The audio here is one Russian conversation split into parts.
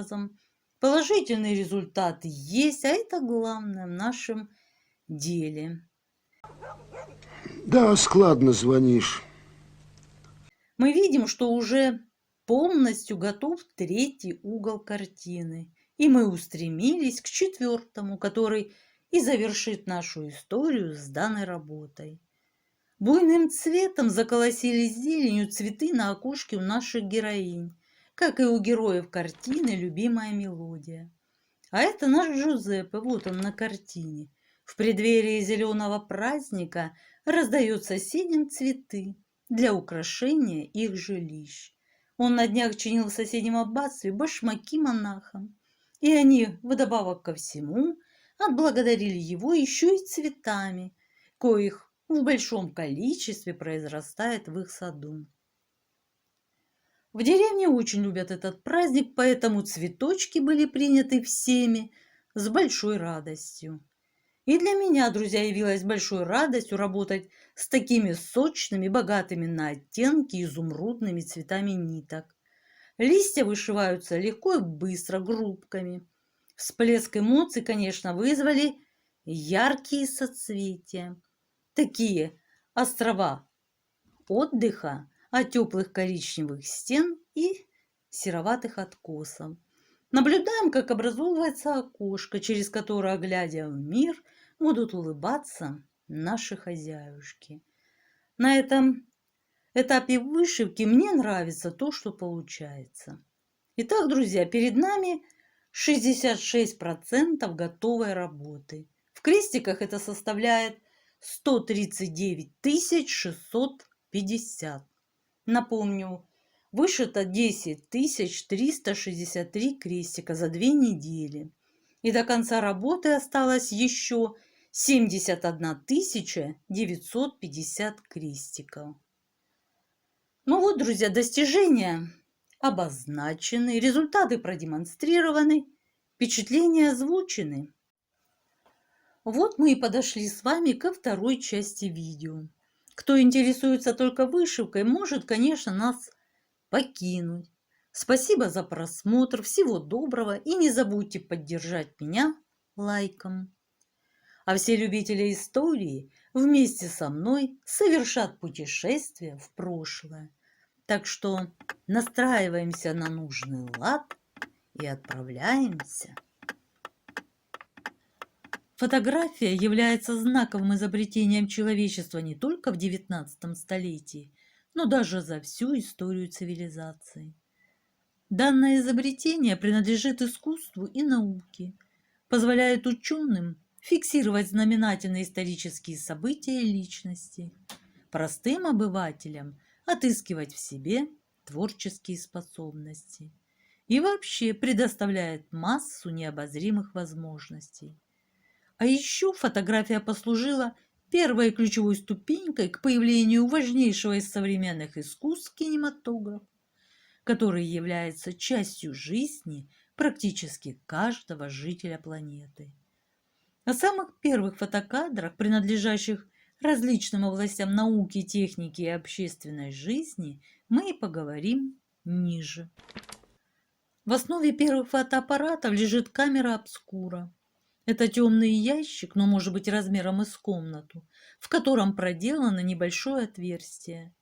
образом. Положительный результат есть, а это главное в нашем деле. Да, складно звонишь. Мы видим, что уже полностью готов третий угол картины, и мы устремились к четвертому, который и завершит нашу историю с данной работой. Буйным цветом заколосились зеленью цветы на окошке у наших героинь, как и у героев картины «Любимая мелодия». А это наш Джузеппе, вот он на картине. В преддверии зеленого праздника раздает соседям цветы для украшения их жилищ. Он на днях чинил в соседнем аббатстве башмаки монахам, и они, вдобавок ко всему, отблагодарили его еще и цветами, коих в большом количестве произрастает в их саду. В деревне очень любят этот праздник, поэтому цветочки были приняты всеми с большой радостью. И для меня, друзья, явилась большой радостью работать с такими сочными, богатыми на оттенки изумрудными цветами ниток. Листья вышиваются легко и быстро, группками. Всплеск эмоций, конечно, вызвали яркие соцветия. Такие острова отдыха от теплых коричневых стен и сероватых откосов. Наблюдаем, как образовывается окошко, через которое, глядя в мир, будут улыбаться наши хозяюшки. На этом этапе вышивки мне нравится то, что получается. Итак, друзья, перед нами 66% готовой работы. В крестиках это составляет 139 650. Напомню, вышито 10 363 крестика за 2 недели. И до конца работы осталось еще 71 950 крестиков. Ну вот, друзья, достижения обозначены, результаты продемонстрированы, впечатления озвучены. Вот мы и подошли с вами ко второй части видео. Кто интересуется только вышивкой, может, конечно, нас покинуть. Спасибо за просмотр, всего доброго и не забудьте поддержать меня лайком. А все любители истории вместе со мной совершат путешествие в прошлое. Так что настраиваемся на нужный лад и отправляемся. Фотография является знаковым изобретением человечества не только в XIX столетии, но даже за всю историю цивилизации. Данное изобретение принадлежит искусству и науке, позволяет ученым фиксировать знаменательные исторические события и личности, простым обывателям отыскивать в себе творческие способности и вообще предоставляет массу необозримых возможностей. А еще фотография послужила первой ключевой ступенькой к появлению важнейшего из современных искусств кинематограф, который является частью жизни практически каждого жителя планеты. О самых первых фотокадрах, принадлежащих различным областям науки, техники и общественной жизни, мы и поговорим ниже. В основе первых фотоаппаратов лежит камера обскура. Это темный ящик, но может быть размером с комнату, в котором проделано небольшое отверстие.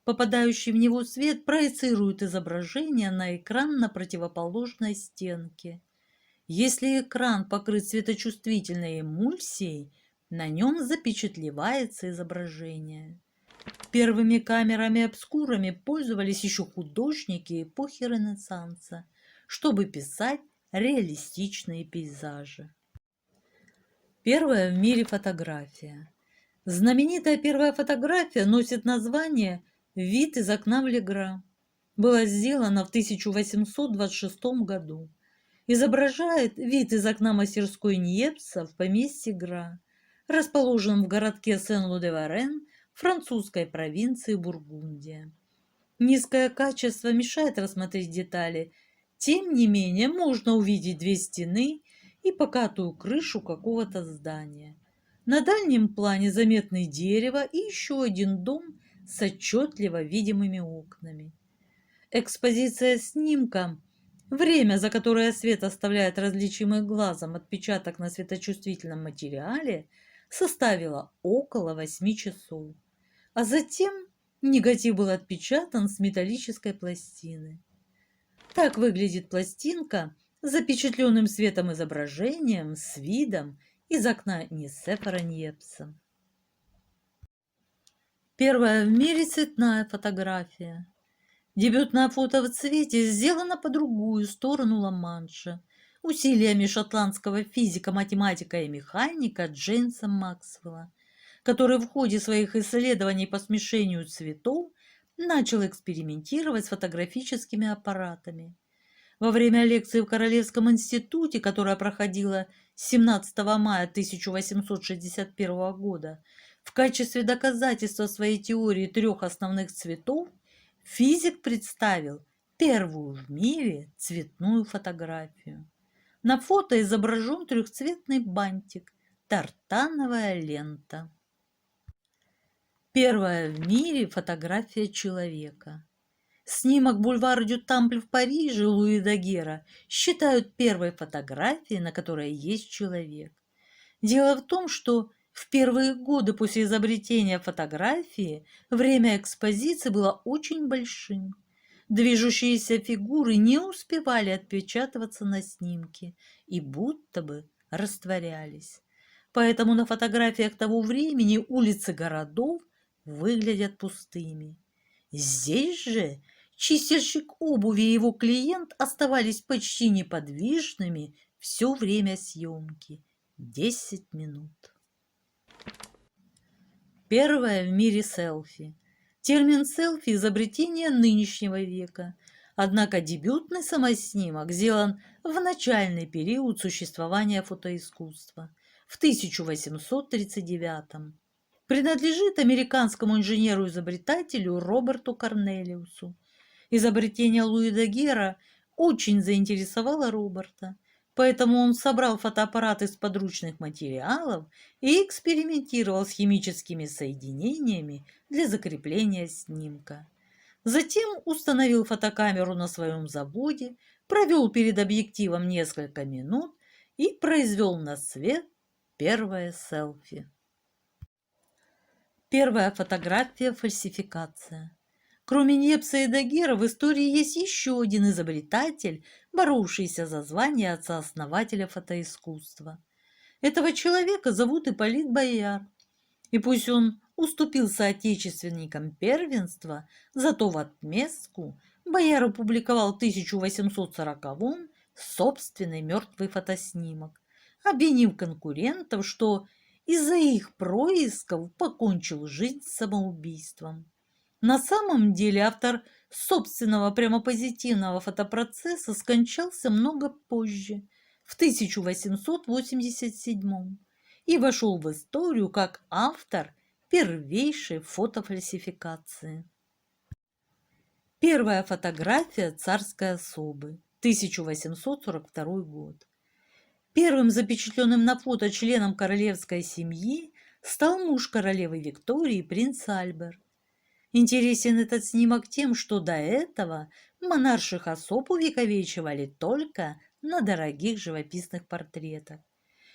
Попадающий в него свет проецирует изображение на экран на противоположной стенке. Если экран покрыт светочувствительной эмульсией, на нем запечатлевается изображение. Первыми камерами-обскурами пользовались еще художники эпохи Ренессанса, чтобы писать реалистичные пейзажи. Первая в мире фотография. Знаменитая первая фотография носит название «Вид из окна в Легра». Была сделана в 1826 году. Изображает вид из окна мастерской Ньепса в поместье Гра, расположенном в городке Сен-Лу-де-Варен, французской провинции Бургундия. Низкое качество мешает рассмотреть детали. Тем не менее, можно увидеть две стены и покатую крышу какого-то здания. На дальнем плане заметны дерево и еще один дом с отчетливо видимыми окнами. Экспозиция снимка Время, за которое свет оставляет различимый глазом отпечаток на светочувствительном материале, составило около 8 часов. А затем негатив был отпечатан с металлической пластины. Так выглядит пластинка с запечатленным светом изображением с видом из окна Нисефора Ньепса. Первая в мире цветная фотография. Дебютное фото в цвете сделано по другую сторону Ла-Манша усилиями шотландского физика, математика и механика Джеймса Максвелла, который в ходе своих исследований по смешению цветов начал экспериментировать с фотографическими аппаратами. Во время лекции в Королевском институте, которая проходила с 17 мая 1861 года, в качестве доказательства своей теории трех основных цветов, физик представил первую в мире цветную фотографию. На фото изображен трехцветный бантик, тартановая лента. Первая в мире фотография человека. Снимок бульвара дю Тампль в Париже Луи Дагера считают первой фотографией, на которой есть человек. Дело в том, что в первые годы после изобретения фотографии время экспозиции было очень большим. Движущиеся фигуры не успевали отпечатываться на снимке и будто бы растворялись. Поэтому на фотографиях того времени улицы городов выглядят пустыми. Здесь же чистильщик обуви и его клиент оставались почти неподвижными все время съемки. 10 минут. Первое в мире селфи. Термин селфи – изобретение нынешнего века. Однако дебютный самоснимок сделан в начальный период существования фотоискусства, в 1839. Принадлежит американскому инженеру-изобретателю Роберту Корнелиусу. Изобретение Луи Дагера очень заинтересовало Роберта, поэтому он собрал фотоаппарат из подручных материалов и экспериментировал с химическими соединениями для закрепления снимка. Затем установил фотокамеру на своем заводе, провел перед объективом несколько минут и произвел на свет первое селфи. Первая фотография – фальсификация. Кроме Ньепса и Дагера в истории есть еще один изобретатель, боровшийся за звание отца-основателя фотоискусства. Этого человека зовут Ипполит Бояр. И пусть он уступил соотечественникам первенство, зато в отместку Бояр опубликовал в 1840-м собственный мертвый фотоснимок, обвинив конкурентов, что из-за их происков покончил жизнь самоубийством. На самом деле автор собственного прямопозитивного фотопроцесса скончался много позже, в 1887, и вошел в историю как автор первейшей фотофальсификации. Первая фотография царской особы, 1842 год. Первым запечатленным на фото членом королевской семьи стал муж королевы Виктории, принц Альберт. Интересен этот снимок тем, что до этого монарших особ увековечивали только на дорогих живописных портретах.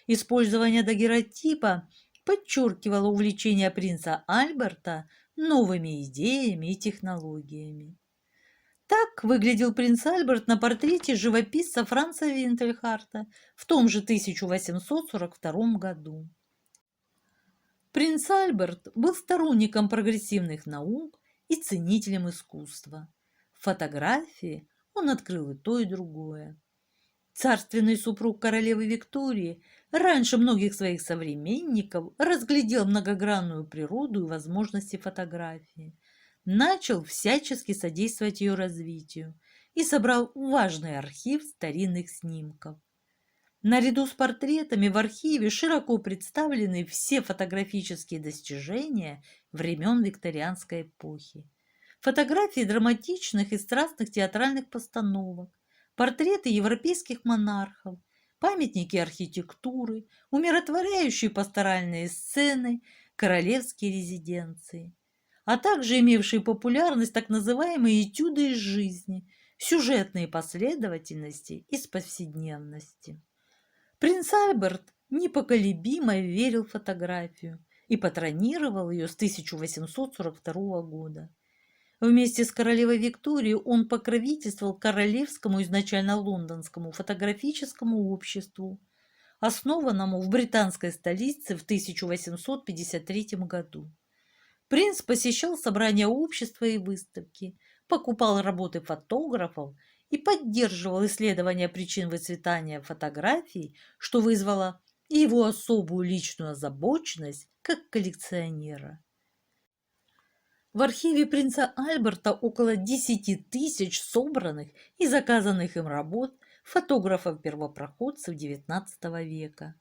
Использование дагеротипа подчеркивало увлечение принца Альберта новыми идеями и технологиями. Так выглядел принц Альберт на портрете живописца Франца Винтельхарта в том же 1842 году. Принц Альберт был сторонником прогрессивных наук и ценителем искусства. В фотографии он открыл и то, и другое. Царственный супруг королевы Виктории раньше многих своих современников разглядел многогранную природу и возможности фотографии, начал всячески содействовать ее развитию и собрал важный архив старинных снимков. Наряду с портретами в архиве широко представлены все фотографические достижения времен викторианской эпохи. Фотографии драматичных и страстных театральных постановок, портреты европейских монархов, памятники архитектуры, умиротворяющие пасторальные сцены, королевские резиденции, а также имевшие популярность так называемые этюды из жизни, сюжетные последовательности из повседневности. Принц Альберт непоколебимо верил в фотографию и патронировал ее с 1842 года. Вместе с королевой Викторией он покровительствовал Королевскому, изначально лондонскому фотографическому обществу, основанному в британской столице в 1853 году. Принц посещал собрания общества и выставки, покупал работы фотографов и поддерживал исследования причин выцветания фотографий, что вызвало и его особую личную озабоченность как коллекционера. В архиве принца Альберта около 10 000 собранных и заказанных им работ фотографов-первопроходцев XIX века.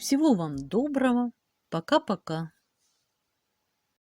Всего вам доброго. Пока-пока.